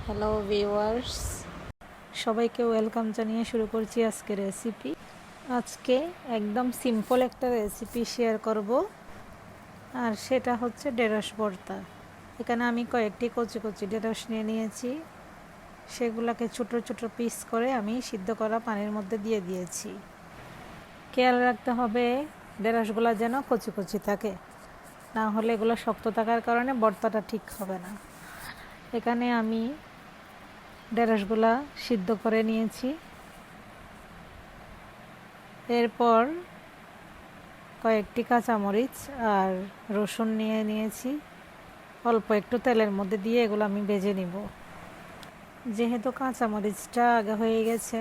Hello viewers, সবাইকে welcome জানিয়ে শুরু করছি আজকে রেসিপি। আজকে একদম সিম্পল একটা রেসিপি শেয়ার করব, আর সেটা হচ্ছে ঢেঁড়স ভর্তা। এখানে আমি কয়েকটি কচি কচি ঢেঁড়স নিয়ে নিয়েছি, সেগুলোকে ছোট ছোট পিস করে আমি সিদ্ধ করা পানির মধ্যে দিয়ে দিয়েছি। খেয়াল রাখতে হবে ঢেঁড়সগুলো যেন কচি কচি থাকে, না হলে এগুলো শক্ত থাকার কারণে ভর্তাটা ঠিক হবে না। এখানে আমি ঢেঁড়সগুলা সিদ্ধ করে নিয়েছি। এরপর কয়েকটি কাঁচামরিচ আর রসুন নিয়ে নিয়েছি, অল্প একটু তেলের মধ্যে দিয়ে এগুলো আমি ভেজে নিব। যেহেতু কাঁচামরিচটা আগে হয়ে গেছে,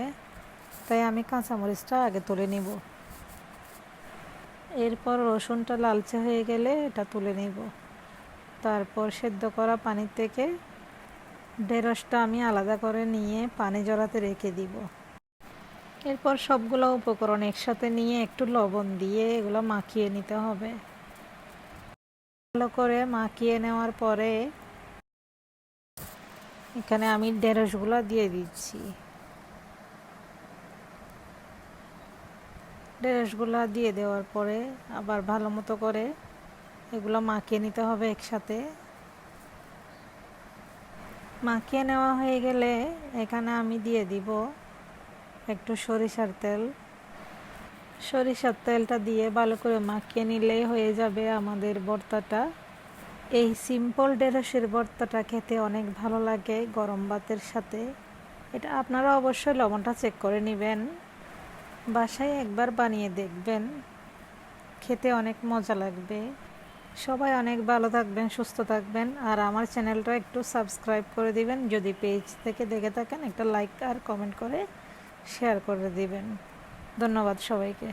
তাই আমি কাঁচামরিচটা আগে তুলে নিব। এরপর রসুনটা লালচে হয়ে গেলে এটা তুলে নিব। তারপর সেদ্ধ করা পানি থেকে ঢেঁড়সটা আমি আলাদা করে নিয়ে পানি ঝরাতে রেখে দিব। এরপর সবগুলো উপকরণ একসাথে নিয়ে একটু লবণ দিয়ে এগুলো মাখিয়ে নিতে হবে। ভালো করে মাখিয়ে নেওয়ার পরে এখানে আমি ঢেঁড়সগুলো দিয়ে দিচ্ছি। ঢেঁড়সগুলো দিয়ে দেওয়ার পরে আবার ভালো মতো করে এগুলো মাখিয়ে নিতে হবে একসাথে। মাখিয়ে নেওয়া হয়ে গেলে এখানে আমি দিয়ে দিব একটু সরিষার তেল। সরিষার তেলটা দিয়ে ভালো করে মাখিয়ে নিলেই হয়ে যাবে আমাদের ভর্তাটা। এই সিম্পল ঢেঁড়সের ভর্তাটা খেতে অনেক ভালো লাগে গরম ভাতের সাথে। এটা আপনারা অবশ্যই লবণটা চেক করে নেবেন, বাসায় একবার বানিয়ে দেখবেন, খেতে অনেক মজা লাগবে। সবাই অনেক ভালো থাকবেন, সুস্থ থাকবেন, আর আমার চ্যানেলটা একটু সাবস্ক্রাইব করে দিবেন। যদি পেজ থেকে দেখে থাকেন একটা লাইক আর কমেন্ট করে শেয়ার করে দিবেন। ধন্যবাদ সবাইকে।